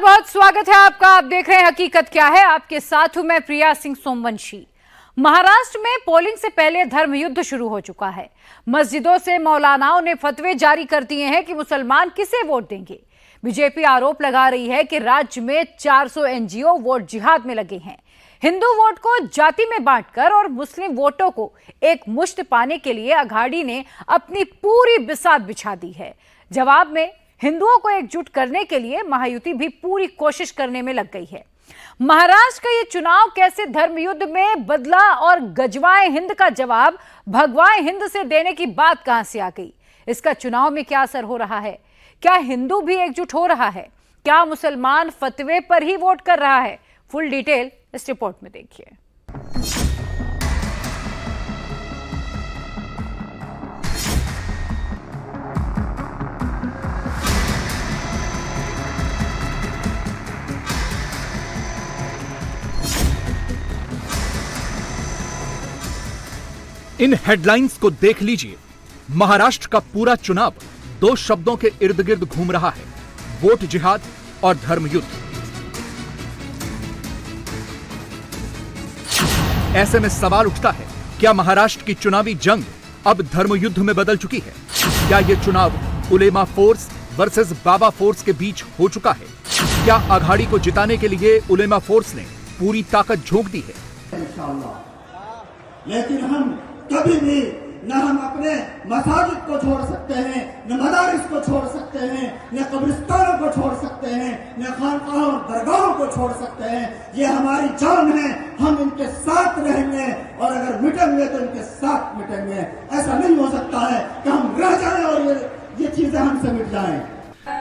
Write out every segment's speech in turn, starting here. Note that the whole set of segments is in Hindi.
बहुत स्वागत है आपका। आप देख रहे हैं हकीकत क्या है। आपके साथ हूं मैं प्रिया सिंह सोमवंशी। महाराष्ट्र में पोलिंग से पहले धर्म युद्ध शुरू हो चुका है। मस्जिदों से मौलानाओं ने फतवे जारी कर दिए हैं कि मुसलमान किसे वोट देंगे। बीजेपी आरोप लगा रही है कि राज्य में 400 एनजीओ वोट जिहाद में लगे हैं। हिंदू वोट को जाति में बांटकर और मुस्लिम वोटों को एक मुश्त पाने के लिए अघाड़ी ने अपनी पूरी बिसात बिछा दी है। जवाब में हिंदुओं को एकजुट करने के लिए महायुति भी पूरी कोशिश करने में लग गई है। महाराष्ट्र का ये चुनाव कैसे धर्म युद्ध में बदला और गजवाए हिंद का जवाब भगवाए हिंद से देने की बात कहां से आ गई? इसका चुनाव में क्या असर हो रहा है? क्या हिंदू भी एकजुट हो रहा है? क्या मुसलमान फतवे पर ही वोट कर रहा है? फुल डिटेल इस रिपोर्ट में देखिए। इन हेडलाइंस को देख लीजिए। महाराष्ट्र का पूरा चुनाव दो शब्दों के इर्द गिर्द घूम रहा है, वोट जिहाद और धर्म युद्ध। ऐसे में सवाल उठता है, क्या महाराष्ट्र की चुनावी जंग अब धर्म युद्ध में बदल चुकी है? क्या यह चुनाव उलेमा फोर्स वर्सेस बाबा फोर्स के बीच हो चुका है? क्या अघाड़ी को जिताने के लिए उलेमा फोर्स ने पूरी ताकत झोंक दी है? लेकिन हम कभी भी न हम अपने मसाजिद को छोड़ सकते हैं, न मदारिस को छोड़ सकते हैं, न कब्रिस्तानों को छोड़ सकते हैं, न खानकाहों और दरगाहों को छोड़ सकते हैं। ये हमारी जान है, हम इनके साथ रहेंगे और अगर मिटेंगे तो इनके साथ मिटेंगे। ऐसा नहीं हो सकता है कि हम रह जाएं और ये चीजें हमसे मिट जाएं।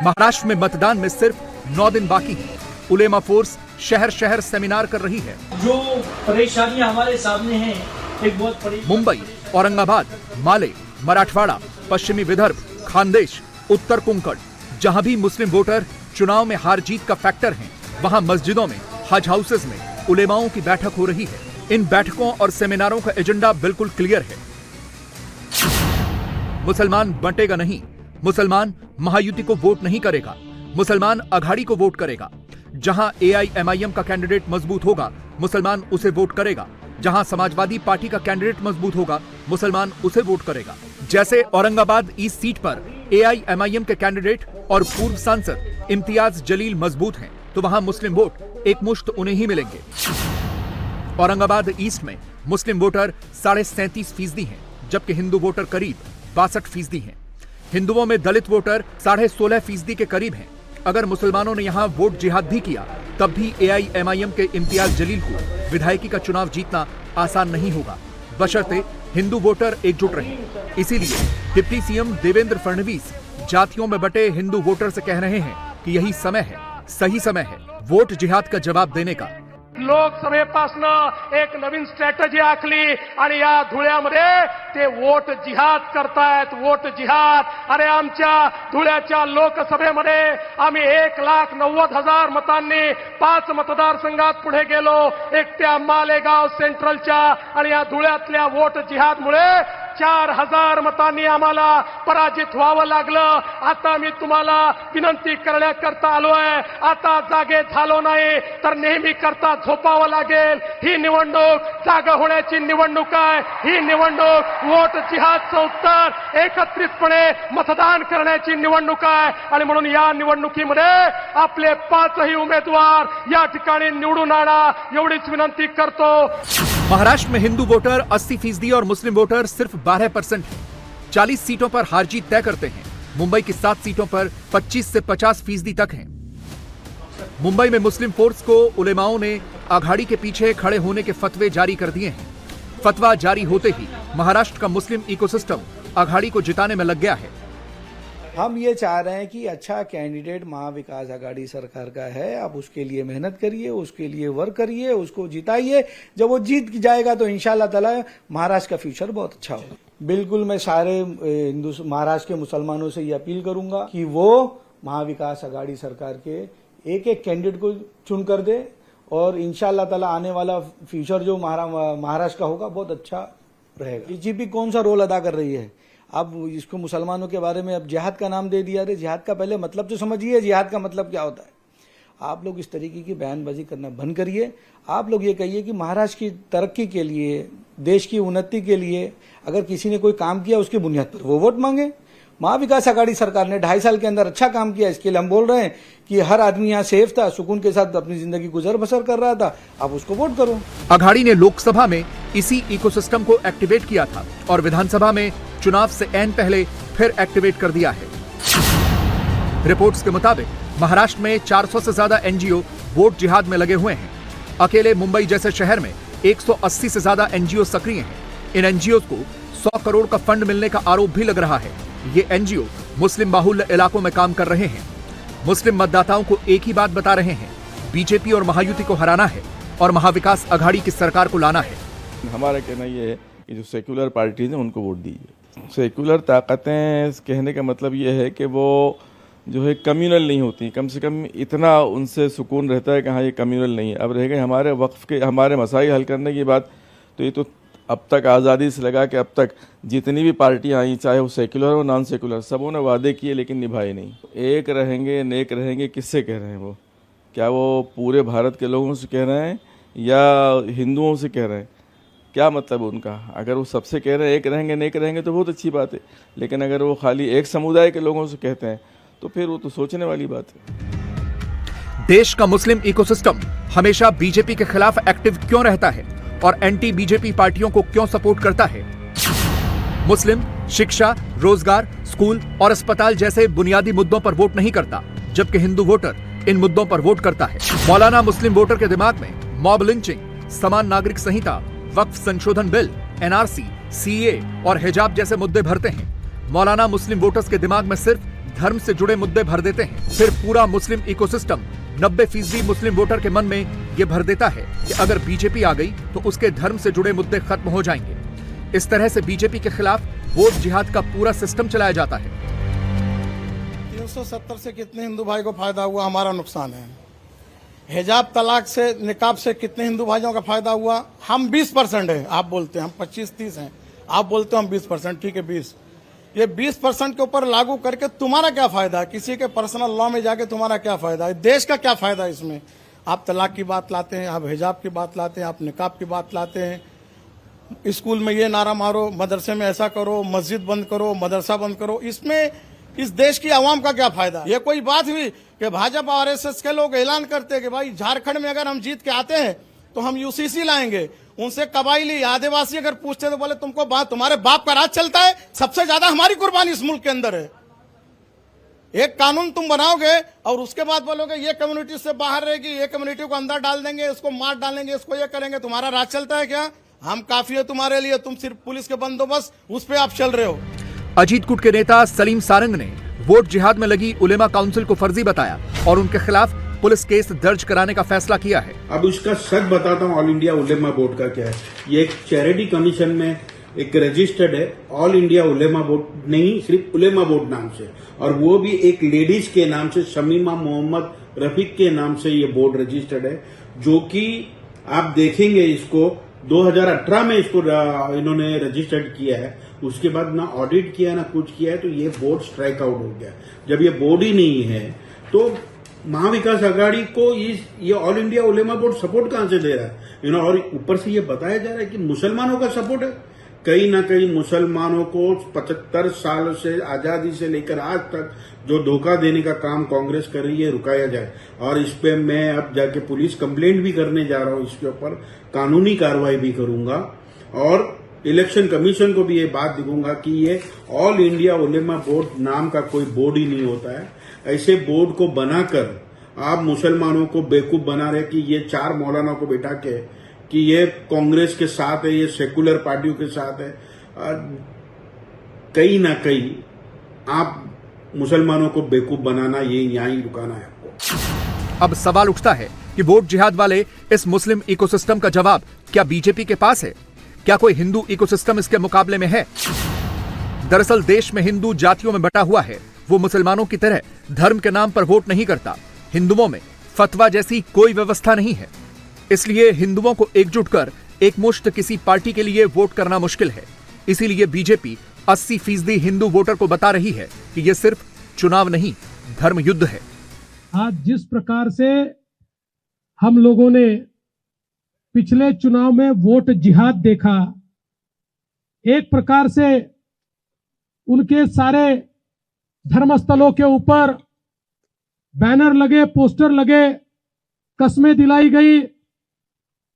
महाराष्ट्र में मतदान में सिर्फ 9 दिन बाकी है। उलेमा फोर्स शहर शहर सेमिनार कर रही है। जो परेशानियां हमारे सामने हैं, एक बहुत बड़ी मुंबई, औरंगाबाद, माले, मराठवाड़ा, पश्चिमी विदर्भ, खानदेश, उत्तर कोंकण, जहां भी मुस्लिम वोटर चुनाव में हार जीत का फैक्टर हैं, वहां मस्जिदों में, हज हाउसेज में उलेमाओं की बैठक हो रही है। इन बैठकों और सेमिनारों का एजेंडा बिल्कुल क्लियर है। मुसलमान बंटेगा नहीं, मुसलमान महायुति को वोट नहीं करेगा, मुसलमान अघाड़ी को वोट करेगा। जहां AIMIM का कैंडिडेट मजबूत होगा, मुसलमान उसे वोट करेगा। जहां समाजवादी पार्टी का कैंडिडेट मजबूत होगा, मुसलमान उसे वोट करेगा। जैसे औरंगाबाद ईस्ट सीट पर AIMIM के कैंडिडेट और पूर्व सांसद इम्तियाज जलील मजबूत हैं, तो वहां मुस्लिम वोट एक मुश्त उन्हें ही मिलेंगे। औरंगाबाद ईस्ट में मुस्लिम वोटर 37.5% हैं, जबकि हिंदू वोटर करीब 62% हैं। हिंदुओं में दलित वोटर 16.5% के करीब हैं। अगर मुसलमानों ने यहां वोट जिहाद भी किया, तब भी AIMIM के इम्तियाज जलील को विधायकी का चुनाव जीतना आसान नहीं होगा, बशर्ते हिंदू वोटर एकजुट रहे। इसीलिए डिप्टी सीएम देवेंद्र फडणवीस जातियों में बटे हिंदू वोटर से कह रहे हैं कि यही समय है, सही समय है वोट जिहाद का जवाब देने का। लोकसभेपासनं एक नवीन स्ट्रॅटेजी आखली आणि या धुळ्यामध्ये ते वोट जिहाद करतायत। वोट जिहाद। अरे आमच्या धुळ्याच्या लोकसभेमध्ये आम्ही 1,90,000 मतांनी 5 मतदारसंघात पुढे गेलो, एकट्या मालेगाव सेंट्रलच्या आणि या धुळ्यातल्या वोट जिहादमुळे 4,000 मतांनी आम्हाला पराजित व्हावं लागलं। आता मी तुम्हाला विनंती करण्याकरता आलोय, आता जागे झालो नाही तर नेहमी करता झोपावं लागेल। ही निवडणूक जागा होण्याची निवडणूक आहे। ही निवडणूक वोट जिहादचं उत्तर एकत्रितपणे मतदान करण्याची निवडणूक आहे आणि म्हणून या निवडणुकीमध्ये आपले 5ही उमेदवार या ठिकाणी निवडून आणा, एवढीच विनंती करतो। महाराष्ट्र में हिंदू वोटर 80% और मुस्लिम वोटर सिर्फ 12% है। 40 सीटों पर हार जीत तय करते हैं। मुंबई की 7 सीटों पर 25 से 50% तक हैं। मुंबई में मुस्लिम फोर्स को उलेमाओं ने अघाड़ी के पीछे खड़े होने के फतवे जारी कर दिए हैं। फतवा जारी होते ही महाराष्ट्र का मुस्लिम इकोसिस्टम अघाड़ी को जिताने में लग गया है। हम ये चाह रहे हैं कि अच्छा कैंडिडेट महाविकास आघाड़ी सरकार का है, आप उसके लिए मेहनत करिए, उसके लिए वर्क करिए, उसको जिताइए। जब वो जीत जाएगा तो इंशाल्लाह ताला महाराष्ट्र का फ्यूचर बहुत अच्छा होगा। बिल्कुल मैं सारे हिंदू महाराष्ट्र के मुसलमानों से ये अपील करूंगा कि वो महाविकास आघाड़ी सरकार के एक एक कैंडिडेट को चुन कर दे और इंशाल्लाह ताला आने वाला फ्यूचर जो महाराष्ट्र का होगा बहुत अच्छा रहेगा। बीजेपी कौन सा रोल अदा कर रही है? अब इसको मुसलमानों के बारे में अब जिहाद का नाम दे दिया। अरे जिहाद का पहले मतलब तो समझिए, जिहाद का मतलब क्या होता है। आप लोग इस तरीके की बयानबाजी करना बंद करिए। आप लोग ये कहिए कि महाराष्ट्र की तरक्की के लिए, देश की उन्नति के लिए अगर किसी ने कोई काम किया उसकी बुनियाद पर वो वोट मांगे। महाविकास आघाड़ी सरकार ने 2.5 साल के अंदर अच्छा काम किया, इसके लिए हम बोल रहे हैं कि हर आदमी यहाँ सेफ था, सुकून के साथ अपनी जिंदगी गुजर बसर कर रहा था, आप उसको वोट करो। अघाड़ी ने लोकसभा में इसी इकोसिस्टम को एक्टिवेट किया था और विधानसभा में चुनाव से ऐन पहले फिर एक्टिवेट कर दिया है। रिपोर्ट्स के मुताबिक महाराष्ट्र में 400 से ज्यादा एनजीओ वोट जिहाद में लगे हुए हैं। अकेले मुंबई जैसे शहर में 180 से ज्यादा एनजीओ सक्रिय हैं। इन एनजीओ को 100 करोड़ का फंड मिलने का आरोप भी लग रहा है। ये एनजीओ मुस्लिम बाहुल्य इलाकों में काम कर रहे हैं। मुस्लिम मतदाताओं को एक ही बात बता रहे हैं, बीजेपी और महायुति को हराना है और महाविकास अघाड़ी की सरकार को लाना है। हमारा कहना यह है कि जो सेक्युलर पार्टीज हैं उनको वोट दीजिए। सेक्युलर ताकतें कहने का मतलब यह है कि वो जो है कम्युनल नहीं होती, कम से कम इतना उनसे सुकून रहता है कि हाँ ये कम्युनल नहीं है। अब रह गए हमारे वक्फ के, हमारे मसाइल हल करने की बात, तो ये तो अब तक आज़ादी से लगा के अब तक जितनी भी पार्टियां आई, चाहे वो सेक्युलर हो नॉन सेक्युलर, सबों ने वादे किए लेकिन निभाए नहीं। एक रहेंगे नेक रहेंगे किससे कह रहे हैं वो? क्या वो पूरे भारत के लोगों से कह रहे हैं या हिंदुओं से कह रहे हैं? क्या मतलब उनका? अगर वो सबसे कह रहे हैं एक रहेंगे नेक रहेंगे तो बहुत अच्छी बात है, लेकिन अगर वो खाली एक समुदाय के लोगों से कहते हैं तो फिर वो तो सोचने वाली बात है। देश का मुस्लिम इकोसिस्टम हमेशा बीजेपी के खिलाफ एक्टिव क्यों रहता है और एंटी बीजेपी पार्टियों को क्यों सपोर्ट करता है? मुस्लिम शिक्षा, रोजगार, स्कूल और अस्पताल जैसे बुनियादी मुद्दों पर वोट नहीं करता, जबकि हिंदू वोटर इन मुद्दों पर वोट करता है। मौलाना मुस्लिम वोटर के दिमाग में मॉब लिंचिंग, समान नागरिक संहिता, वक्फ संशोधन बिल, एनआरसी, सीए और हिजाब जैसे मुद्दे भरते हैं। मौलाना मुस्लिम वोटर्स के दिमाग में सिर्फ धर्म से जुड़े मुद्दे भर देते हैं। फिर पूरा मुस्लिम इकोसिस्टम 90% मुस्लिम वोटर के मन में यह भर देता है कि अगर बीजेपी आ गई तो उसके धर्म से जुड़े मुद्दे खत्म हो जाएंगे। इस तरह से बीजेपी के खिलाफ वोट जिहाद का पूरा सिस्टम चलाया जाता है। 370 से कितने हिंदू भाई को फायदा हुआ, हमारा नुकसान है। हिजाब तलाक से, निकाब से कितने हिंदू भाइयों का फायदा हुआ? हम 20% है, आप बोलते हैं हम 25-30 हैं, आप बोलते हो हम 20%, ठीक है 20। ये 20% के ऊपर लागू करके तुम्हारा क्या फायदा है? किसी के पर्सनल लॉ में जाके तुम्हारा क्या फायदा है? देश का क्या फायदा है इसमें? आप तलाक की बात लाते हैं, आप हिजाब की बात लाते हैं, आप निकाब की बात लाते हैं, स्कूल में ये नारा मारो, मदरसे में ऐसा करो, मस्जिद बंद करो, मदरसा बंद करो। इसमें इस देश की आवाम का क्या फायदा? ये कोई बात हुई कि भाजपा और आरएसएस के लोग ऐलान करते हैं कि भाई झारखंड में अगर हम जीत के आते हैं तो हम यूसीसी लाएंगे। उनसे कबाइली आदिवासी अगर पूछते तो बोले तुमको तुम्हारे बाप का राज चलता है, सबसे ज्यादा हमारी कुर्बानी इस मुल्क के अंदर है। एक कानून तुम बनाओगे और उसके बाद बोलोगे ये कम्युनिटी से बाहर रहेगी, ये कम्युनिटी को अंदर डाल देंगे, इसको मार डालेंगे, इसको ये करेंगे, तुम्हारा राज चलता है क्या? हम काफी है तुम्हारे लिए, तुम सिर्फ पुलिस के बंदोबस्त उस पर आप चल रहे हो। अजीत गुट के नेता सलीम सारंग ने वोट जिहाद में लगी उलेमा काउंसिल को फर्जी बताया और उनके खिलाफ पुलिस केस दर्ज कराने का फैसला किया है। अब उसका सच बताता हूँ, ऑल इंडिया उलेमा बोर्ड का क्या है। ये एक चैरिटी कमीशन में एक रजिस्टर्ड है, ऑल इंडिया उलेमा बोर्ड नहीं, सिर्फ उलेमा बोर्ड नाम से, और वो भी एक लेडीज के नाम से, शमीमा मोहम्मद रफीक के नाम से ये बोर्ड रजिस्टर्ड है, जो कि आप देखेंगे इसको 2018 में इसको इन्होंने रजिस्टर्ड किया है। उसके बाद ना ऑडिट किया ना कुछ किया है, तो ये बोर्ड स्ट्राइक आउट हो गया। जब ये बोर्ड ही नहीं है तो महाविकास अघाड़ी को ये ऑल इंडिया उलेमा बोर्ड सपोर्ट कहां से दे रहा है? और ऊपर से ये बताया जा रहा है कि मुसलमानों का सपोर्ट है। कहीं ना कहीं मुसलमानों को 75 साल से आजादी से लेकर आज तक जो धोखा देने का काम कांग्रेस कर रही है, रुकाया जाए। और इस पे मैं अब जाके पुलिस कंप्लेंट भी करने जा रहा हूं, इसके ऊपर कानूनी कार्रवाई भी करूंगा और इलेक्शन कमीशन को भी ये बात दिखाऊंगा कि ये ऑल इंडिया उलेमा बोर्ड नाम का कोई बोर्ड ही नहीं होता है। ऐसे बोर्ड को बनाकर आप मुसलमानों को बेवकूफ बना रहे कि ये 4 मौलाना को बैठा के कि ये कांग्रेस के साथ है, ये सेकुलर पार्टियों के साथ है। कहीं ना कहीं आप मुसलमानों को बेवकूफ बनाना, ये यहां ही रुकाना है आपको। अब सवाल उठता है कि वोट जिहाद वाले इस मुस्लिम इकोसिस्टम का जवाब क्या बीजेपी के पास है? क्या कोई हिंदू इकोसिस्टम इसके मुकाबले में है? दरअसल देश में हिंदू जातियों में बटा हुआ है। वो मुसलमानों की तरह धर्म के नाम पर वोट नहीं करता। हिंदुओं में फतवा जैसी कोई व्यवस्था नहीं है, इसलिए हिंदुओं को एकजुट कर एकमुश्त किसी पार्टी के लिए वोट करना मुश्किल है। इसीलिए बीजेपी 80% हिंदू वोटर को बता रही है कि यह सिर्फ चुनाव नहीं, धर्म युद्ध है। आज जिस प्रकार से हम लोगों ने पिछले चुनाव में वोट जिहाद देखा, एक प्रकार से उनके सारे धर्मस्थलों के ऊपर बैनर लगे, पोस्टर लगे, कस्में दिलाई गई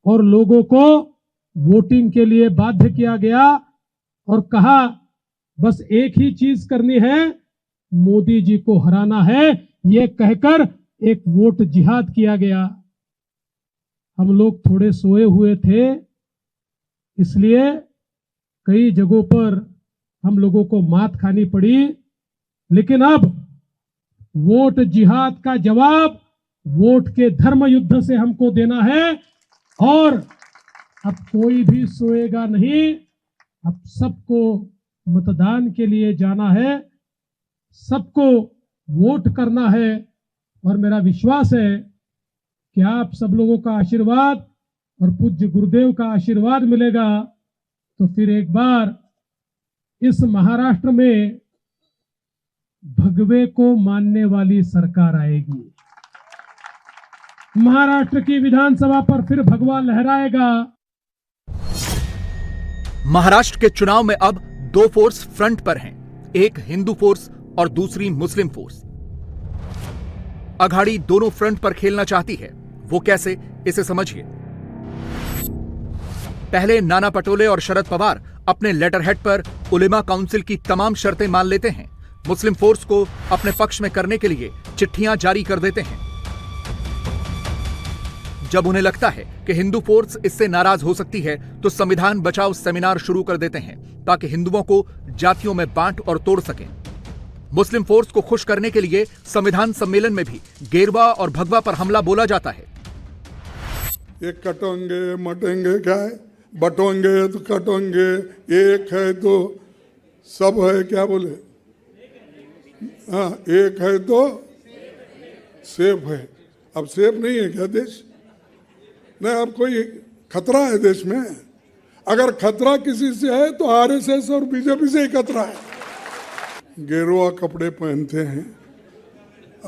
और लोगों को वोटिंग के लिए बाध्य किया गया और कहा बस एक ही चीज करनी है, मोदी जी को हराना है, ये कहकर एक वोट जिहाद किया गया। हम लोग थोड़े सोए हुए थे, इसलिए कई जगहों पर हम लोगों को मात खानी पड़ी, लेकिन अब वोट जिहाद का जवाब वोट के धर्म युद्ध से हमको देना है और अब कोई भी सोएगा नहीं। अब सबको मतदान के लिए जाना है, सबको वोट करना है और मेरा विश्वास है कि आप सब लोगों का आशीर्वाद और पूज्य गुरुदेव का आशीर्वाद मिलेगा तो फिर एक बार इस महाराष्ट्र में भगवे को मानने वाली सरकार आएगी। महाराष्ट्र की विधानसभा पर फिर भगवा लहराएगा। महाराष्ट्र के चुनाव में अब दो फोर्स फ्रंट पर हैं, एक हिंदू फोर्स और दूसरी मुस्लिम फोर्स। अघाड़ी दोनों फ्रंट पर खेलना चाहती है, वो कैसे, इसे समझिए। पहले नाना पटोले और शरद पवार अपने लेटर हेड पर उलेमा काउंसिल की तमाम शर्तें मान लेते हैं, मुस्लिम फोर्स को अपने पक्ष में करने के लिए चिट्ठियां जारी कर देते हैं। जब उन्हें लगता है कि हिंदू फोर्स इससे नाराज हो सकती है तो संविधान बचाओ सेमिनार शुरू कर देते हैं ताकि हिंदुओं को जातियों में बांट और तोड़ सकें। मुस्लिम फोर्स को खुश करने के लिए संविधान सम्मेलन में भी गेरुआ और भगवा पर हमला बोला जाता है। ये कटोंगे मटेंगे क्या है, बटोंगे तो कटोंगे, एक है तो सब है, क्या बोले, हाँ एक है तो सेफ है। अब सेफ नहीं है क्या देश? नहीं, अब कोई खतरा है देश में। अगर खतरा किसी से है तो आरएसएस और बीजेपी से ही खतरा है। गेरुआ कपड़े पहनते हैं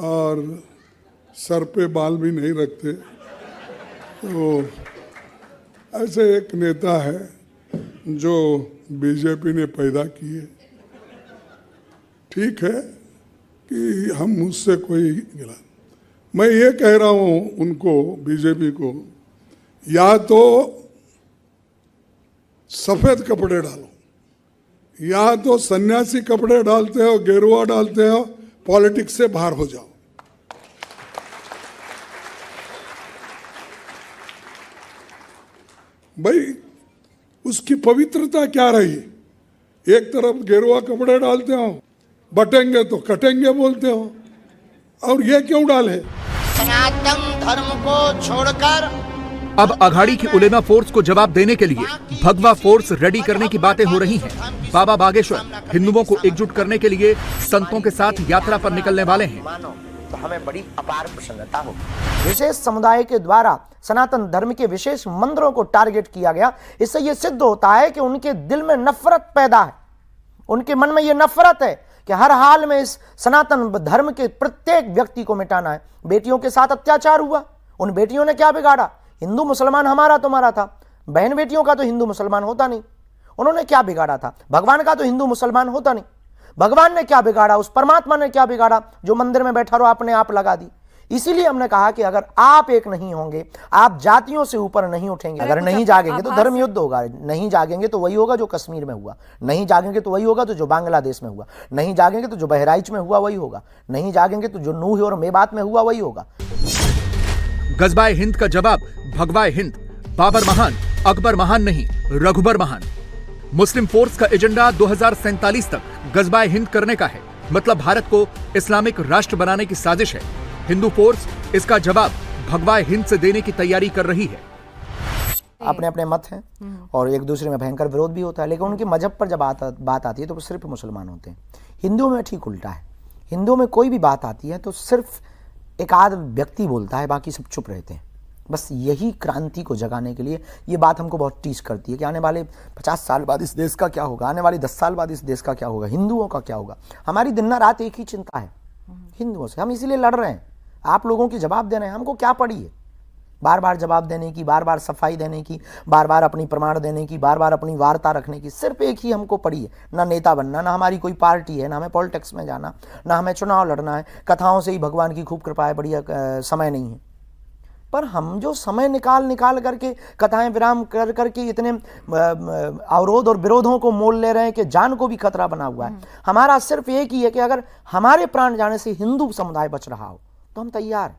और सर पे बाल भी नहीं रखते। तो ऐसे एक नेता है जो बीजेपी ने पैदा किए। ठीक है कि हम उससे कोई गिला, मैं ये कह रहा हूं उनको, बीजेपी को, या तो सफेद कपड़े डालो या तो सन्यासी कपड़े डालते हो, गेरुआ डालते हो, पॉलिटिक्स से बाहर हो जाओ। भाई उसकी पवित्रता क्या रही? एक तरफ गेरुआ कपड़े डालते हो, बटेंगे तो कटेंगे बोलते हो, और ये क्यों डाले? सनातन धर्म को छोड़कर अब अघाड़ी की उलेमा फोर्स को जवाब देने के लिए भगवा फोर्स रेडी करने की बातें हो रही हैं। बाबा बागेश्वर हिंदुओं को एकजुट करने के लिए संतों के साथ यात्रा पर निकलने वाले हैं। तो हमें बड़ी अपार प्रसन्नता होगी। विशेष समुदाय के द्वारा सनातन धर्म के विशेष मंदिरों को टारगेट किया गया। इससे यह सिद्ध होता है कि उनके दिल में नफरत पैदा है, उनके मन में यह नफरत है कि हर हाल में इस सनातन धर्म के प्रत्येक व्यक्ति को मिटाना है। बेटियों के साथ अत्याचार हुआ, उन बेटियों ने क्या बिगाड़ा? हिंदू मुसलमान हमारा तुम्हारा था, बहन बेटियों का तो हिंदू मुसलमान होता नहीं। उन्होंने क्या बिगाड़ा था? भगवान का तो हिंदू मुसलमान होता नहीं। भगवान ने क्या बिगाड़ा? उस परमात्मा ने क्या बिगाड़ा जो मंदिर में बैठा रहो आपने आप लगा दी। इसीलिए हमने कहा कि अगर आप एक नहीं होंगे, आप जातियों से ऊपर नहीं उठेंगे, अगर नहीं जागेंगे तो धर्म युद्ध होगा। नहीं जागेंगे तो वही होगा जो कश्मीर में हुआ, नहीं जागेंगे तो वही होगा तो जो बांग्लादेश में हुआ, नहीं जागेंगे तो जो बहराइच में हुआ वही होगा, नहीं जागेंगे तो जो नूह और मेवात में हुआ वही होगा। गजबाए हिंद का जवाब भगवाए हिंद। बाबर महान, अकबर महान नहीं, रघुबर महान। मुस्लिम फोर्स का एजेंडा 2047 तक गजबाए हिंद करने का है, मतलब भारत को इस्लामिक राष्ट्र बनाने की साजिश है। हिंदू फोर्स इसका जवाब भगवाए हिंद से देने की तैयारी कर रही है। अपने अपने मत हैं और एक दूसरे में भयंकर विरोध भी होता है, लेकिन उनके मजहब पर जब बात आती है तो वो सिर्फ मुसलमान होते हैं। हिंदुओं में ठीक उल्टा है। हिंदुओं में कोई भी बात आती है तो सिर्फ एक आध व्यक्ति बोलता है, बाकी सब चुप रहते हैं। बस यही क्रांति को जगाने के लिए ये बात हमको बहुत टीच करती है कि आने वाले 50 साल बाद इस देश का क्या होगा, आने वाले 10 साल बाद इस देश का क्या होगा, हिंदुओं का क्या होगा। हमारी दिन रात एक ही चिंता है हिंदुओं से, हम इसीलिए लड़ रहे हैं। आप लोगों की जवाब देना है, हमको क्या पड़ी है बार बार जवाब देने की, बार बार सफाई देने की, बार बार अपनी प्रमाण देने की, बार बार अपनी वार्ता रखने की। सिर्फ एक ही हमको पड़ी है, ना नेता बनना, ना हमारी कोई पार्टी है, ना हमें पॉलिटिक्स में जाना, ना हमें चुनाव लड़ना है। कथाओं से ही भगवान की खूब कृपा है, बढ़िया समय नहीं है। पर हम जो समय निकाल करके कथाएं विराम कर करके इतने अवरोध और विरोधों को मोल ले रहे हैं कि जान को भी खतरा बना हुआ है। हमारा सिर्फ एक ही है कि अगर हमारे प्राण जाने से हिंदू समुदाय बच रहा हो तो हम तैयार हैं,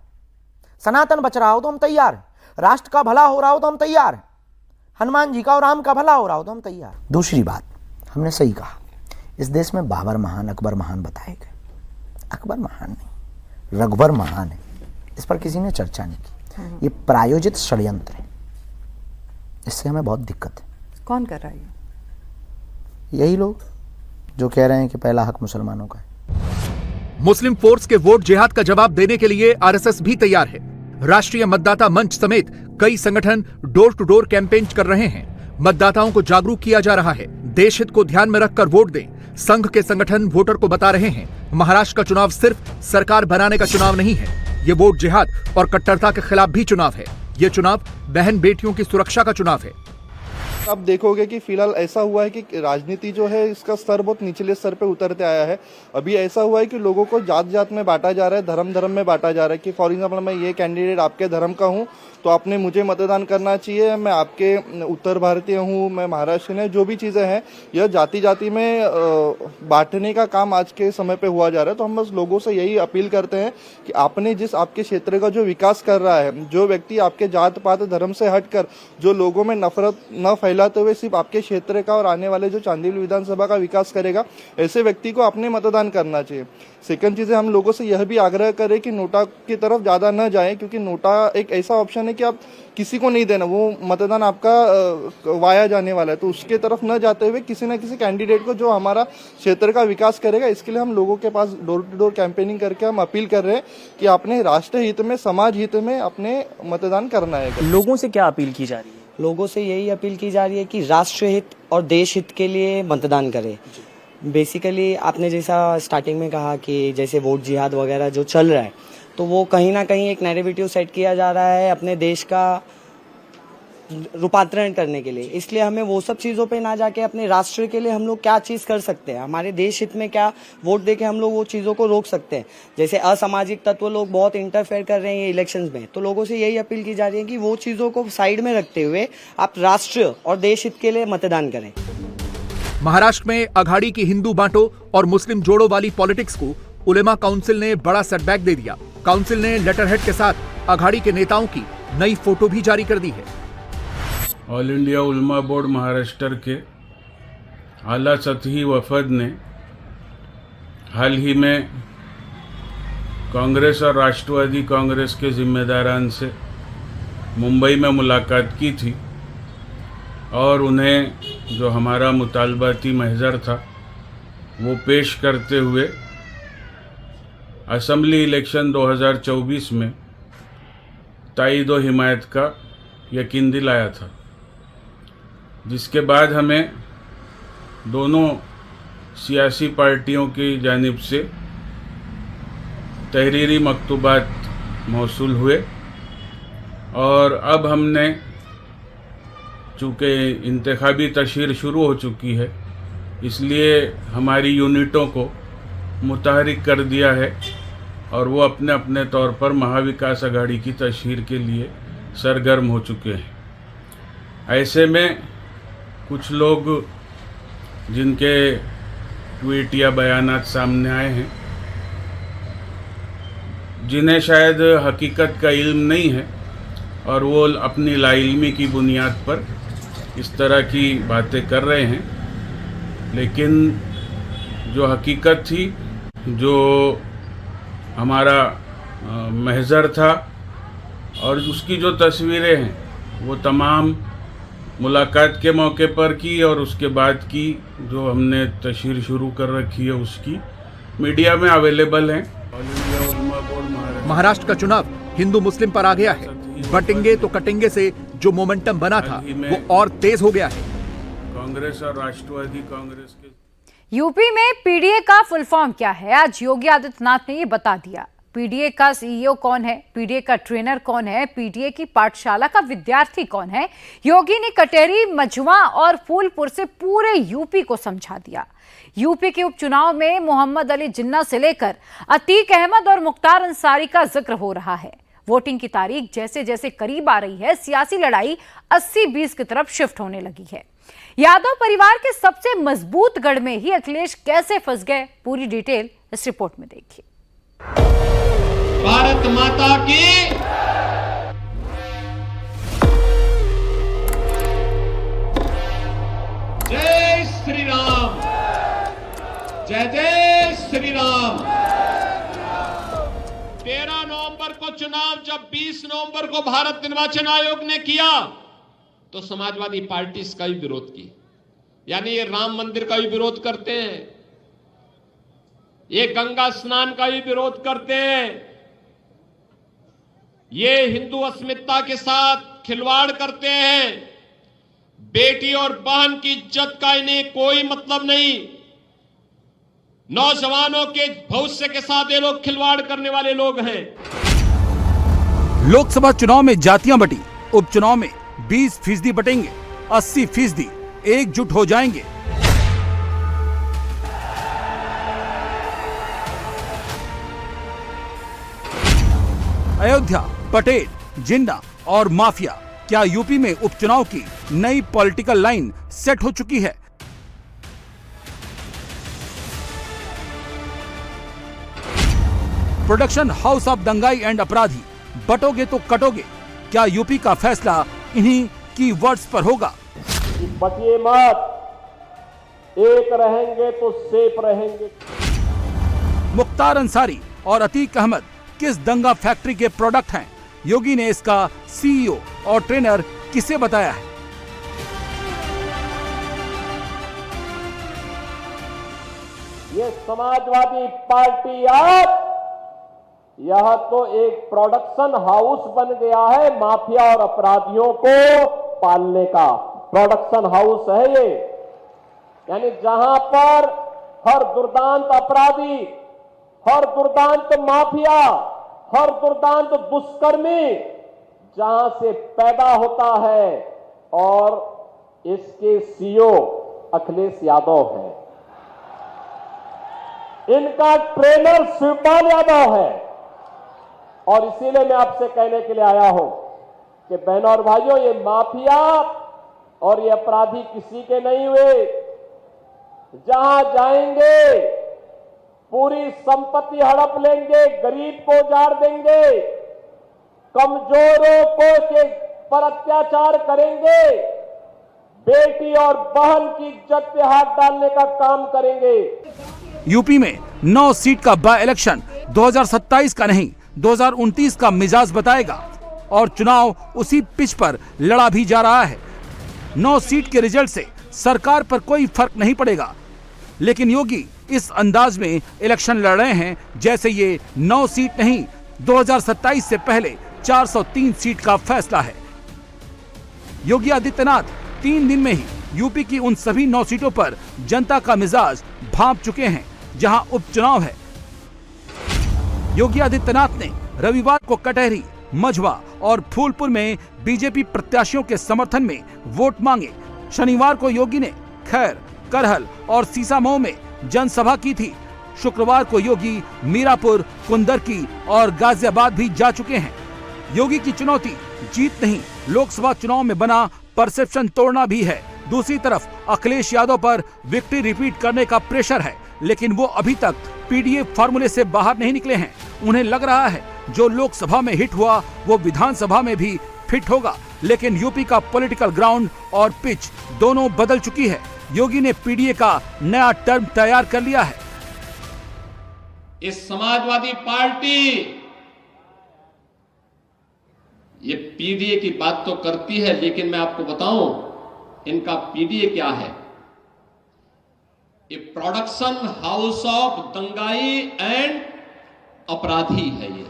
सनातन बच रहा हो तो हम तैयार हैं, राष्ट्र का भला हो रहा हो तो हम तैयार हैं, हनुमान जी का और राम का भला हो रहा हो तो हम तैयार। दूसरी बात, हमने सही कहा, इस देश में बाबर महान, अकबर महान बताए गए। अकबर महान नहीं, रघुबर महान है। इस पर किसी ने चर्चा नहीं की। ये प्रायोजित षड्यंत्र है, इससे हमें बहुत दिक्कत है। कौन कर रहा है? यही लोग जो कह रहे हैं कि पहला हक मुसलमानों का है। मुस्लिम फोर्स के वोट जिहाद का जवाब देने के लिए आरएसएस भी तैयार है। राष्ट्रीय मतदाता मंच समेत कई संगठन डोर टू डोर कैंपेन कर रहे हैं। मतदाताओं को जागरूक किया जा रहा है। देश हित को ध्यान में रखकर वोट दें। संघ के संगठन वोटर को बता रहे हैं, महाराष्ट्र का चुनाव सिर्फ सरकार बनाने का चुनाव नहीं है, ये वोट जिहाद और कट्टरता के खिलाफ भी चुनाव है। ये चुनाव बहन बेटियों की सुरक्षा का चुनाव है। अब देखोगे कि फिलहाल ऐसा हुआ है कि राजनीति जो है इसका स्तर बहुत निचले स्तर पे उतरते आया है। अभी ऐसा हुआ है कि लोगों को जात जात में बांटा जा रहा है, धर्म धर्म में बांटा जा रहा है कि फॉर एग्जाम्पल मैं ये कैंडिडेट आपके धर्म का हूँ तो आपने मुझे मतदान करना चाहिए, मैं आपके उत्तर भारतीय हूँ, मैं महाराष्ट्र में, जो भी चीज़ें हैं यह जाति जाति में बांटने का काम आज के समय पे हुआ जा रहा है। तो हम बस लोगों से यही अपील करते हैं कि आपने जिस आपके क्षेत्र का जो विकास कर रहा है, जो व्यक्ति आपके जात पात धर्म से हटकर जो लोगों में नफरत न फैलाते हुए सिर्फ आपके क्षेत्र का और आने वाले जो चांदील विधानसभा का विकास करेगा, ऐसे व्यक्ति को आपने मतदान करना चाहिए। सेकंड चीज़ है, हम लोगों से यह भी आग्रह करें कि नोटा की तरफ ज़्यादा न जाएं, क्योंकि नोटा एक ऐसा ऑप्शन है कि आप किसी को नहीं देना, वो मतदान आपका वाया जाने वाला है। तो उसके तरफ न जाते हुए किसी न किसी कैंडिडेट को जो हमारा क्षेत्र का विकास करेगा, इसके लिए हम लोगों के पास डोर टू डोर कैंपेनिंग करके हम अपील कर रहे हैं कि आपने राष्ट्र हित में, समाज हित में अपने मतदान करना है। लोगों से क्या अपील की जा रही है? लोगों से यही अपील की जा रही है कि राष्ट्र हित और देश हित के लिए मतदान करें। बेसिकली आपने जैसा स्टार्टिंग में कहा कि जैसे वोट जिहाद वगैरह जो चल रहा है, तो वो कहीं ना कहीं एक नैरेटिव सेट किया जा रहा है अपने देश का रूपांतरण करने के लिए। इसलिए हमें वो सब चीज़ों पे ना जाके अपने राष्ट्र के लिए हम लोग क्या चीज़ कर सकते हैं, हमारे देश हित में क्या वोट देके हम लोग वो चीज़ों को रोक सकते हैं। जैसे असामाजिक तत्व लोग बहुत इंटरफेयर कर रहे हैं ये इलेक्शंस में, तो लोगों से यही अपील की जा रही है कि वो चीज़ों को साइड में रखते हुए आप राष्ट्र और देश हित के लिए मतदान करें। महाराष्ट्र में अघाड़ी की हिंदू बांटो और मुस्लिम जोड़ो वाली पॉलिटिक्स को उलेमा काउंसिल ने बड़ा सेटबैक दे दिया। काउंसिल ने लेटरहेड के साथ अघाड़ी के नेताओं की नई फोटो भी जारी कर दी है। ऑल इंडिया उलमा बोर्ड महाराष्ट्र के आला सतही वफद ने हाल ही में कांग्रेस और राष्ट्रवादी कांग्रेस के जिम्मेदारान से मुंबई में मुलाकात की थी और उन्हें जो हमारा मुतालबाती महजर था वो पेश करते हुए असेंबली इलेक्शन 2024 में ताईद व हिमायत का यकीन दिलाया था, जिसके बाद हमें दोनों सियासी पार्टियों की जानिब से तहरीरी मकतूबात मौसूल हुए और अब हमने, चूँकि इंतखाबी तशहीर शुरू हो चुकी है, इसलिए हमारी यूनिटों को मुतहरिक कर दिया है और वो अपने अपने तौर पर महाविकास अघाड़ी की तशहीर के लिए सरगर्म हो चुके हैं। ऐसे में कुछ लोग जिनके ट्वीट या बयानात सामने आए हैं, जिन्हें शायद हकीकत का इल्म नहीं है और वो अपनी लाइल्मी की बुनियाद पर इस तरह की बातें कर रहे हैं, लेकिन जो हकीकत थी, जो हमारा महजर था और उसकी जो तस्वीरें हैं वो तमाम मुलाकात के मौके पर की और उसके बाद की जो हमने तशहीर शुरू कर रखी है उसकी मीडिया में अवेलेबल हैं। महाराष्ट्र का चुनाव हिंदू मुस्लिम पर आ गया है। बटेंगे तो कटेंगे से जो मोमेंटम बना था वो और तेज हो गया है। कांग्रेस और राष्ट्रवादी कांग्रेस के यूपी में पीडीए का फुल फॉर्म क्या है, आज योगी आदित्यनाथ ने ये बता दिया। पीडीए का सीईओ कौन है, पीडीए का ट्रेनर कौन है, पीडीए की पाठशाला का विद्यार्थी कौन है। योगी ने कटेरी, मझवा और फूलपुर से पूरे यूपी को समझा दिया। यूपी के उपचुनाव में मोहम्मद अली जिन्ना से लेकर अतीक अहमद और मुख्तार अंसारी का जिक्र हो रहा है। वोटिंग की तारीख जैसे जैसे करीब आ रही है, सियासी लड़ाई 80-20 की तरफ शिफ्ट होने लगी है। यादव परिवार के सबसे मजबूत गढ़ में ही अखिलेश कैसे फंस गए, पूरी डिटेल इस रिपोर्ट में देखिए। भारत माता की जय श्री राम, जय जय श्री राम। 13 नवंबर को चुनाव जब 20 नवंबर को भारत निर्वाचन आयोग ने किया तो समाजवादी पार्टी इसका भी विरोध की। यानी ये राम मंदिर का भी विरोध करते हैं, ये गंगा स्नान का भी विरोध करते हैं, ये हिंदू अस्मिता के साथ खिलवाड़ करते हैं। बेटी और बहन की इज्जत का इन्हें कोई मतलब नहीं। नौजवानों के भविष्य के साथ ये लोग खिलवाड़ करने वाले लोग हैं। लोकसभा चुनाव में जातियां बटी, उपचुनाव में 20% बटेंगे, 80% एकजुट हो जाएंगे। अयोध्या, पटेल, जिन्ना और माफिया, क्या यूपी में उपचुनाव की नई पॉलिटिकल लाइन सेट हो चुकी है? प्रोडक्शन हाउस ऑफ दंगाई एंड अपराधी, बटोगे तो कटोगे, क्या यूपी का फैसला इन्हीं की वर्ड्स पर होगा? बटिए मत, एक रहेंगे तो सेफ रहेंगे। मुख्तार अंसारी और अतीक अहमद किस दंगा फैक्ट्री के प्रोडक्ट हैं? योगी ने इसका सीईओ और ट्रेनर किसे बताया है? ये समाजवादी पार्टी अब यह तो एक प्रोडक्शन हाउस बन गया है, माफिया और अपराधियों को पालने का प्रोडक्शन हाउस है ये। यानी जहां पर हर दुर्दांत अपराधी, हर दुर्दांत माफिया, हर दुर्दांत दुष्कर्मी जहां से पैदा होता है, और इसके सीईओ अखिलेश यादव है, इनका ट्रेनर शिवपाल यादव है। और इसीलिए मैं आपसे कहने के लिए आया हूं कि बहनों और भाइयों, ये माफिया और ये अपराधी किसी के नहीं हुए। जहां जाएंगे पूरी संपत्ति हड़प लेंगे, गरीब को उजाड़ देंगे, कमजोरों को पर अत्याचार करेंगे, बेटी और बहन की इज्जत पे हाथ डालने का काम करेंगे। यूपी में 9 सीट का बाय इलेक्शन 2027 का नहीं 2029 का मिजाज बताएगा, और चुनाव उसी पिच पर लड़ा भी जा रहा है। 9 सीट के रिजल्ट से सरकार पर कोई फर्क नहीं पड़ेगा, लेकिन योगी इस अंदाज में इलेक्शन लड़ रहे हैं जैसे ये 9 सीट नहीं 2027 से पहले 403 सीट का फैसला है। योगी आदित्यनाथ 3 दिन में ही यूपी की उन सभी 9 सीटों पर जनता का मिजाज भांप चुके हैं जहां उपचुनाव है। योगी आदित्यनाथ ने रविवार को कटहरी, मझवा और फूलपुर में बीजेपी प्रत्याशियों के समर्थन में वोट मांगे। शनिवार को योगी ने खैर, करहल और सीसामऊ में जनसभा की थी। शुक्रवार को योगी मीरापुर, कुंदरकी और गाजियाबाद भी जा चुके हैं। योगी की चुनौती जीत नहीं, लोकसभा चुनाव में बना परसेप्शन तोड़ना भी है। दूसरी तरफ अखिलेश यादव पर विक्ट्री रिपीट करने का प्रेशर है, लेकिन वो अभी तक पीडीए फार्मूले से बाहर नहीं निकले हैं। उन्हें लग रहा है जो लोकसभा में हिट हुआ वो विधानसभा में भी फिट होगा, लेकिन यूपी का पॉलिटिकल ग्राउंड और पिच दोनों बदल चुकी है। योगी ने पीडीए का नया टर्म तैयार कर लिया है। इस समाजवादी पार्टी ये पीडीए की बात तो करती है, लेकिन मैं आपको बताऊं इनका पीडीए क्या है। ये प्रोडक्शन हाउस ऑफ दंगाई एंड अपराधी है। ये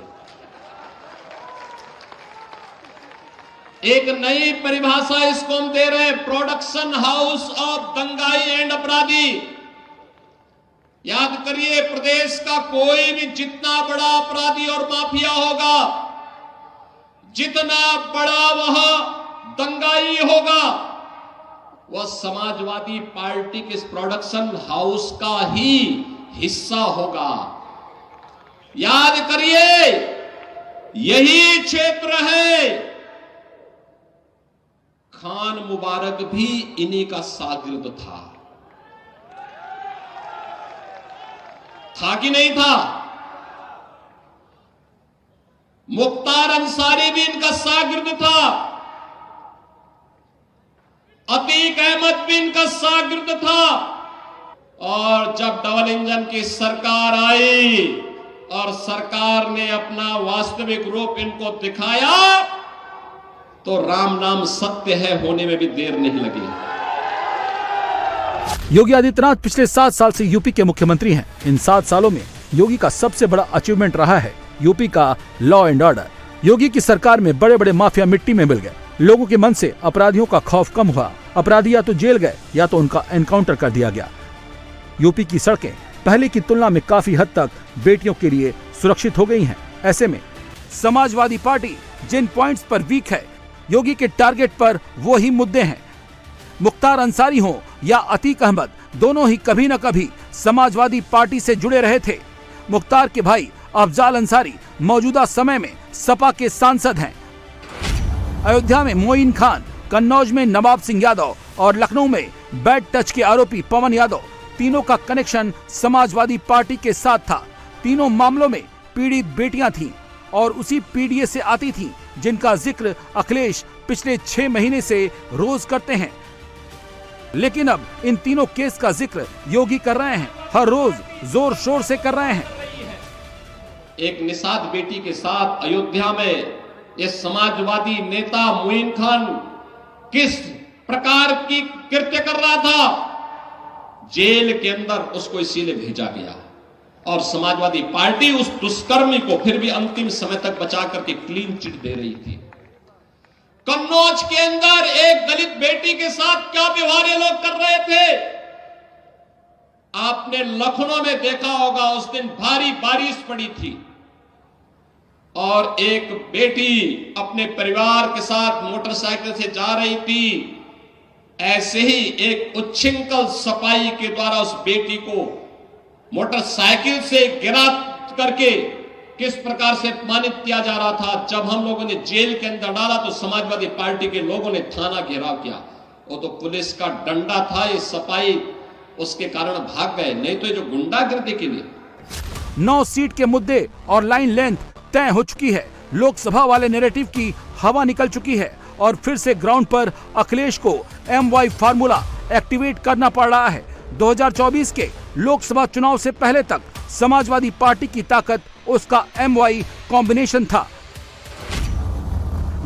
एक नई परिभाषा इसको हम दे रहे हैं, प्रोडक्शन हाउस ऑफ दंगाई एंड अपराधी। याद करिए, प्रदेश का कोई भी जितना बड़ा अपराधी और माफिया होगा, जितना बड़ा वह दंगाई होगा, वह समाजवादी पार्टी के प्रोडक्शन हाउस का ही हिस्सा होगा। याद करिए, यही क्षेत्र है, खान मुबारक भी इन्हीं का शागिर्द था कि नहीं था? मुख्तार अंसारी भी इनका शागिर्द था, अतीक अहमद भी इनका शागिर्द था। और जब डबल इंजन की सरकार आई और सरकार ने अपना वास्तविक रूप इनको दिखाया, तो राम नाम सत्य है होने में भी देर नहीं लगी। योगी आदित्यनाथ पिछले 7 साल से यूपी के मुख्यमंत्री हैं। इन 7 सालों में योगी का सबसे बड़ा अचीवमेंट रहा है यूपी का लॉ एंड ऑर्डर। योगी की सरकार में बड़े बड़े माफिया मिट्टी में मिल गए। लोगों के मन से अपराधियों का खौफ कम हुआ। अपराधी या तो जेल गए या तो उनका एनकाउंटर कर दिया गया। यूपी की सड़कें पहले की तुलना में काफी हद तक बेटियों के लिए सुरक्षित हो गई हैं। ऐसे में समाजवादी पार्टी जिन पॉइंट्स पर वीक है, योगी के टारगेट पर वो ही मुद्दे हैं। मुख्तार अंसारी हो या अतीक अहमद, दोनों ही कभी न कभी समाजवादी पार्टी से जुड़े रहे थे। मुख्तार के भाई अफजाल अंसारी मौजूदा समय में सपा के सांसद हैं। अयोध्या में मोइन खान, कन्नौज में नवाब सिंह यादव और लखनऊ में बैड टच के आरोपी पवन यादव, तीनों का कनेक्शन समाजवादी पार्टी के साथ था। तीनों मामलों में पीड़ित बेटियां थीं और उसी पीडीए से आती थीं, जिनका जिक्र अखिलेश पिछले 6 महीने से रोज करते हैं। लेकिन अब इन तीनों केस का जिक्र योगी कर रहे हैं, हर रोज जोर शोर से कर रहे हैं। एक निषाद बेटी के साथ अयोध्या में ये समाजवादी नेता मोइन खान किस प्रकार की कृत्य कर रहा था, जेल के अंदर उसको इसीलिए भेजा गया और समाजवादी पार्टी उस दुष्कर्मी को फिर भी अंतिम समय तक बचा करके क्लीन चिट दे रही थी। कन्नौज के अंदर एक दलित बेटी के साथ क्या व्यवहार ये लोग कर रहे थे, आपने लखनऊ में देखा होगा। उस दिन भारी बारिश पड़ी थी और एक बेटी अपने परिवार के साथ मोटरसाइकिल से जा रही थी। ऐसे ही एक उच्छृंखल सपाई के द्वारा उस बेटी को मोटरसाइकिल से गिरा करके किस प्रकार से अपमानित किया जा रहा था। जब हम लोगों ने जेल के अंदर डाला तो समाजवादी पार्टी के लोगों ने थाना घेराव किया। वो तो पुलिस का डंडा था, ये सपाई उसके कारण भाग गए, नहीं तो ये जो गुंडागर्दी के लिए 9 सीट के मुद्दे और लाइन लेंथ तय हो चुकी है। लोकसभा वाले नैरेटिव की हवा निकल चुकी है और फिर से ग्राउंड पर अखिलेश को MY फार्मूला एक्टिवेट करना पड़ रहा है। 2024 के लोकसभा चुनाव से पहले तक समाजवादी पार्टी की ताकत उसका MY कॉम्बिनेशन था।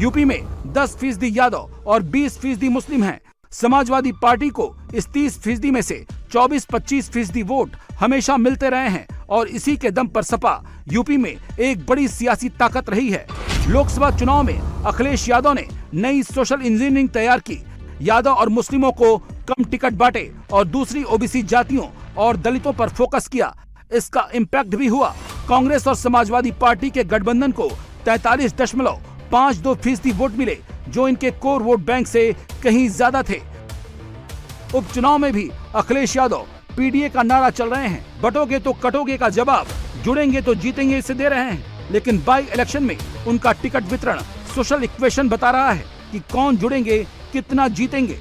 यूपी में 10% यादव और 20% मुस्लिम हैं। समाजवादी पार्टी को इस 30% में से 24-25% वोट हमेशा मिलते रहे हैं और इसी के दम पर सपा यूपी में एक बड़ी सियासी ताकत रही है। लोकसभा चुनाव में अखिलेश यादव ने नई सोशल इंजीनियरिंग तैयार की। यादव और मुस्लिमों को कम टिकट बांटे और दूसरी ओबीसी जातियों और दलितों पर फोकस किया। इसका इम्पैक्ट भी हुआ। कांग्रेस और समाजवादी पार्टी के गठबंधन को 43.52% वोट मिले, जो इनके कोर वोट बैंक से कहीं ज्यादा थे। उपचुनाव में भी अखिलेश यादव पीडीए का नारा चल रहे हैं। बटोगे तो कटोगे का जवाब जुड़ेंगे तो जीतेंगे इसे दे रहे हैं। लेकिन बाई इलेक्शन में उनका टिकट वितरण सोशल इक्वेशन बता रहा है कि कौन जुड़ेंगे, कितना जीतेंगे।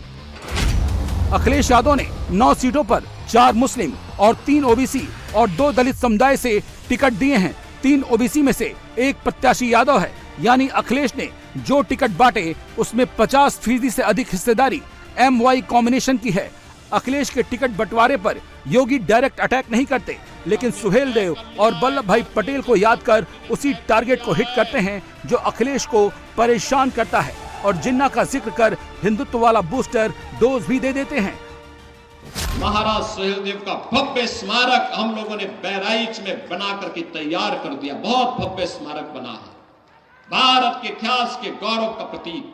अखिलेश यादव ने 9 सीटों पर 4 मुस्लिम और 3 ओबीसी और 2 दलित समुदाय से टिकट दिए हैं। 3 ओबीसी में से एक प्रत्याशी यादव है, यानी अखिलेश ने जो टिकट बांटे उसमें 50% से अधिक हिस्सेदारी MY कॉम्बिनेशन की है। अखिलेश के टिकट बंटवारे पर योगी डायरेक्ट अटैक नहीं करते, लेकिन सुहेल देव और वल्लभ भाई पटेल को याद कर उसी टारगेट को हिट करते हैं जो अखिलेश को परेशान करता है और जिन्ना का जिक्र कर हिंदुत्व वाला बूस्टर डोज भी दे देते हैं। महाराज सुहेल देव का भव्य स्मारक हम लोगों ने बहराइच में बना करके तैयार कर दिया। बहुत भव्य स्मारक बना है, भारत के इतिहास के गौरव का प्रतीक।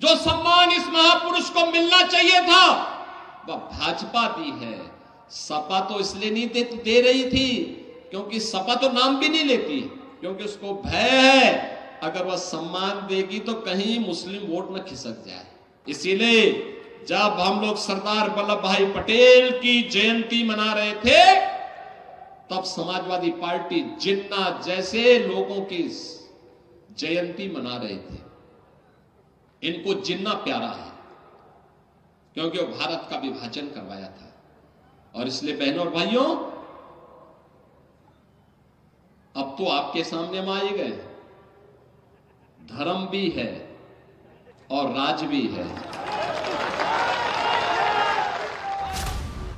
जो सम्मान इस महापुरुष को मिलना चाहिए था वह भाजपा दी है। सपा तो इसलिए नहीं दे रही थी क्योंकि सपा तो नाम भी नहीं लेती, क्योंकि उसको भय है अगर वह सम्मान देगी तो कहीं मुस्लिम वोट न खिसक जाए। इसीलिए जब हम लोग सरदार वल्लभ भाई पटेल की जयंती मना रहे थे तब समाजवादी पार्टी जिन्ना जैसे लोगों की जयंती मना रहे थे। इनको जिन्ना प्यारा है क्योंकि वो भारत का विभाजन करवाया था। और इसलिए बहनों और भाइयों, अब तो आपके सामने हम आए गए, धर्म भी है और राज भी है।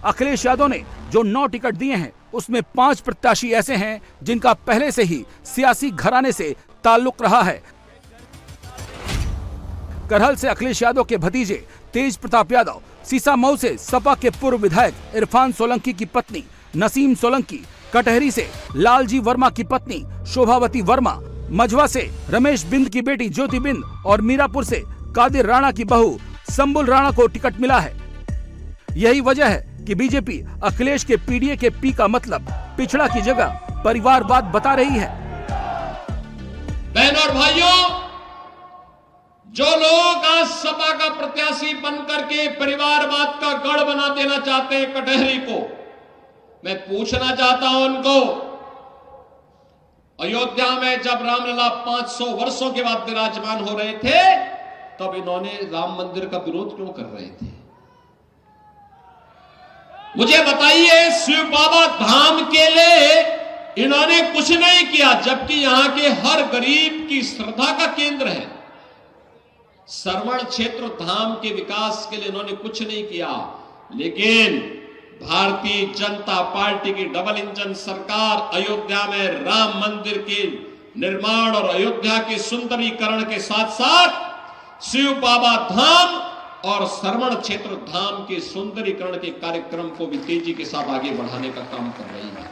अखिलेश यादव ने जो 9 टिकट दिए हैं उसमें 5 प्रत्याशी ऐसे हैं जिनका पहले से ही सियासी घराने से ताल्लुक रहा है। करहल से अखिलेश यादव के भतीजे तेज प्रताप यादव, सीसामऊ से सपा के पूर्व विधायक इरफान सोलंकी की पत्नी नसीम सोलंकी, कटहरी से लालजी वर्मा की पत्नी शोभावती वर्मा, मझवा से रमेश बिंद की बेटी ज्योति बिंद और मीरापुर से कादिर राणा की बहू संबुल राणा को टिकट मिला है। यही वजह है कि बीजेपी अखिलेश के पीडीए के पी का मतलब पिछड़ा की जगह परिवारवाद बता रही है। बहनों और भाइयों, जो लोग आज सपा का प्रत्याशी बनकर के परिवारवाद का गढ़ बना देना चाहते हैं कटहरी को, मैं पूछना चाहता हूं उनको, अयोध्या में जब रामलला 500 वर्षों के बाद विराजमान हो रहे थे तब इन्होंने राम मंदिर का विरोध क्यों कर रहे थे? मुझे बताइए, शिव बाबा धाम के लिए इन्होंने कुछ नहीं किया, जबकि यहां के हर गरीब की श्रद्धा का केंद्र है। श्रवण क्षेत्र धाम के विकास के लिए इन्होंने कुछ नहीं किया, लेकिन भारतीय जनता पार्टी की डबल इंजन सरकार अयोध्या में राम मंदिर के निर्माण और अयोध्या के सुंदरीकरण के साथ साथ शिव बाबा धाम और श्रवण क्षेत्र धाम के सुंदरीकरण के कार्यक्रम को भी तेजी के साथ आगे बढ़ाने का काम कर रही है।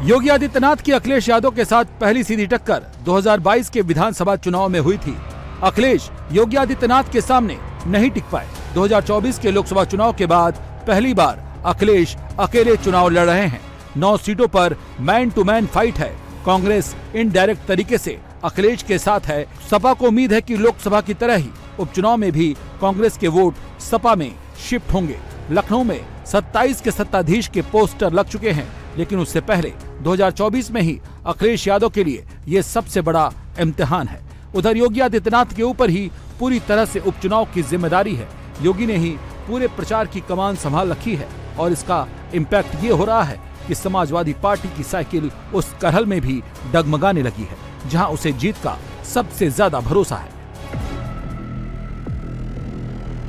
योगी आदित्यनाथ की अखिलेश यादव के साथ पहली सीधी टक्कर 2022 के विधानसभा चुनाव में हुई थी। अखिलेश योगी आदित्यनाथ के सामने नहीं टिक पाए। 2024 के लोकसभा चुनाव के बाद पहली बार अखिलेश अकेले चुनाव लड़ रहे हैं। 9 सीटों पर मैन टू मैन फाइट है। कांग्रेस इनडायरेक्ट तरीके से अखिलेश के साथ है। सपा को उम्मीद है कि लोकसभा की तरह ही उपचुनाव में भी कांग्रेस के वोट सपा में शिफ्ट होंगे। लखनऊ में 27 के सत्ताधीश के पोस्टर लग चुके हैं, लेकिन उससे पहले 2024 में ही अखिलेश यादव के लिए ये सबसे बड़ा इम्तिहान है। उधर योगी आदित्यनाथ के ऊपर ही पूरी तरह से उपचुनाव की जिम्मेदारी है। योगी ने ही पूरे प्रचार की कमान संभाल रखी है और इसका इम्पैक्ट ये हो रहा है कि समाजवादी पार्टी की साइकिल उस करहल में भी डगमगाने लगी है, जहां उसे जीत का सबसे ज्यादा भरोसा है।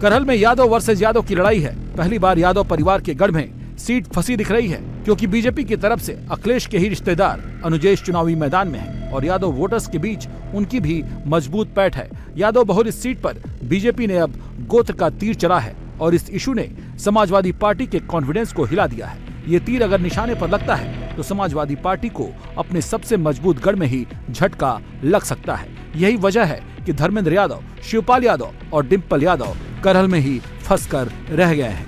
करहल में यादव वर्सेस यादव की लड़ाई है। पहली बार यादव परिवार के गढ़ में सीट फंसी दिख रही है, क्योंकि बीजेपी की तरफ से अखिलेश के ही रिश्तेदार अनुजेश चुनावी मैदान में हैं और यादव वोटर्स के बीच उनकी भी मजबूत पैठ है। यादव बहुल इस सीट पर बीजेपी ने अब गोत्र का तीर चला है और इस इशू ने समाजवादी पार्टी के कॉन्फिडेंस को हिला दिया है। ये तीर अगर निशाने पर लगता है तो समाजवादी पार्टी को अपने सबसे मजबूत गढ़ में ही झटका लग सकता है। यही वजह है कि धर्मेंद्र यादव, शिवपाल यादव और डिम्पल यादव करहल में ही फंसकर रह गए हैं।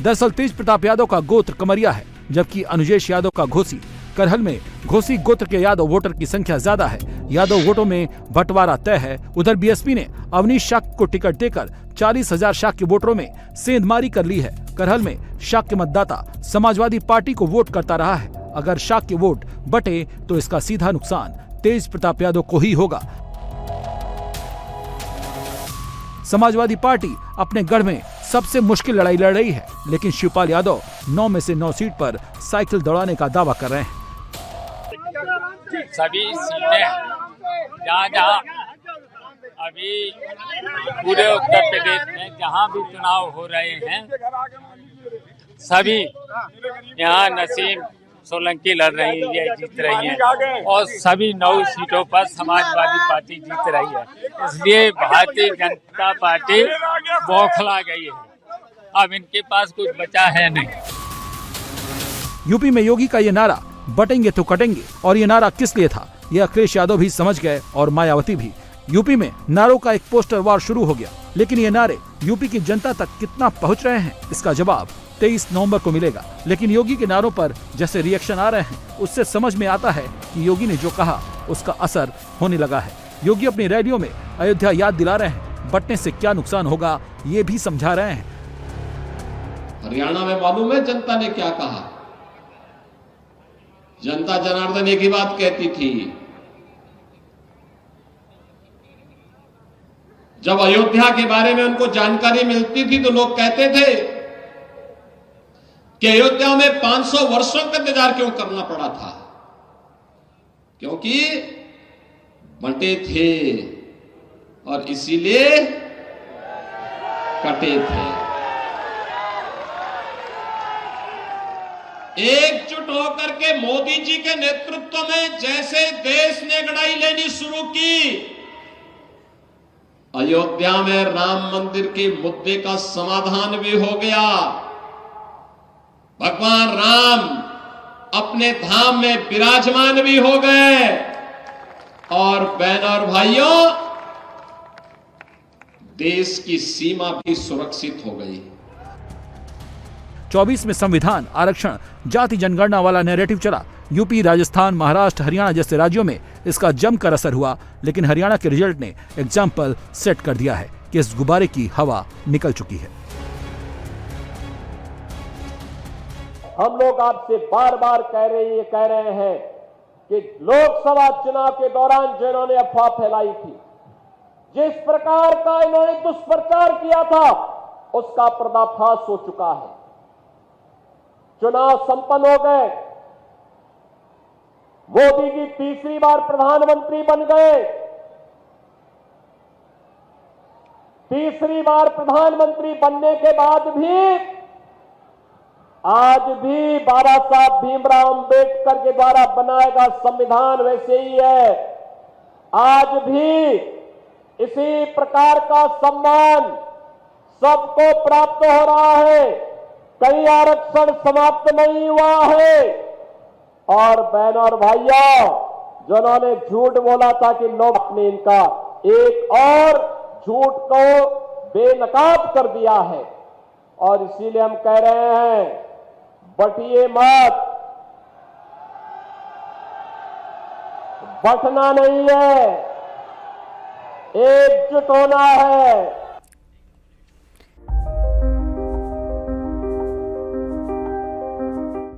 दरअसल तेज प्रताप यादव का गोत्र कमरिया है, जबकि अनुजेश यादव का घोसी। करहल में घोसी गोत्र के यादव वोटर की संख्या ज्यादा है। यादव वोटों में बंटवारा तय है। उधर बीएसपी ने अवनीश शाक्य को टिकट देकर 40,000 शाक्य वोटरों में सेंधमारी कर ली है। करहल में शाक्य मतदाता समाजवादी पार्टी को वोट करता रहा है। अगर शाक्य वोट बटे तो इसका सीधा नुकसान तेज प्रताप यादव को ही होगा। समाजवादी पार्टी अपने गढ़ में सबसे मुश्किल लड़ाई लड़ रही है, लेकिन शिवपाल यादव 9 में से 9 सीट पर साइकिल दौड़ाने का दावा कर रहे हैं। सभी सीटें जहाँ अभी पूरे उत्तर प्रदेश में जहाँ भी चुनाव हो रहे हैं, सभी यहाँ नसीम सोलंकी लड़ रही है, जीत रही है और सभी 9 सीटों पर समाजवादी पार्टी जीत रही है। इसलिए भारतीय जनता पार्टी बौखला गई है। अब इनके पास कुछ बचा है नहीं। यूपी में योगी का ये नारा बटेंगे तो कटेंगे, और ये नारा किस लिए था ये अखिलेश यादव भी समझ गए और मायावती भी। यूपी में नारों का एक पोस्टर वार शुरू हो गया, लेकिन ये नारे यूपी की जनता तक कितना पहुंच रहे हैं, इसका जवाब 23 नवंबर को मिलेगा। लेकिन योगी के नारों पर जैसे रिएक्शन आ रहे हैं, उससे समझ में आता है कि योगी ने जो कहा उसका असर होने लगा है। योगी अपनी रैलियों में अयोध्या याद दिला रहे हैं, बंटने से क्या नुकसान होगा ये भी समझा रहे हैं। हरियाणा में मालूम है जनता ने क्या कहा? जनता जनार्दन एक ही बात कहती थी, जब अयोध्या के बारे में उनको जानकारी मिलती थी तो लोग कहते थे कि अयोध्या में 500 वर्षों का इंतजार क्यों करना पड़ा था, क्योंकि बंटे थे और इसीलिए कटे थे। एकजुट होकर के मोदी जी के नेतृत्व में जैसे देश ने लड़ाई लेनी शुरू की, अयोध्या में राम मंदिर के मुद्दे का समाधान भी हो गया। भगवान राम अपने धाम में विराजमान भी हो गए और बहनों और भाइयों, देश की सीमा भी सुरक्षित हो गई। 24 में संविधान, आरक्षण, जाति जनगणना वाला नैरेटिव चला। यूपी, राजस्थान, महाराष्ट्र, हरियाणा जैसे राज्यों में इसका जमकर असर हुआ, लेकिन हरियाणा के रिजल्ट ने एग्जाम्पल सेट कर दिया है कि इस गुब्बारे की हवा निकल चुकी है। हम लोग आपसे बार बार कह रहे हैं कि लोकसभा चुनाव के दौरान जिन्होंने अफवाह फैलाई थी, जिस प्रकार का इन्होंने दुष्प्रचार किया था, उसका पर्दाफाश हो चुका है। चुनाव संपन्न हो गए, मोदी जी तीसरी बार प्रधानमंत्री बन गए। तीसरी बार प्रधानमंत्री बनने के बाद भी आज भी बाबा साहब भीमराव अंबेडकर के द्वारा बनाया गया संविधान वैसे ही है। आज भी इसी प्रकार का सम्मान सबको प्राप्त हो रहा है, कहीं आरक्षण समाप्त नहीं हुआ है। और बहनों और भाइयों, जिन्होंने झूठ बोला था कि लोग ने इनका एक और झूठ को बेनकाब कर दिया है, और इसीलिए हम कह रहे हैं, बटिए मत, बटना नहीं है, एकजुट होना है।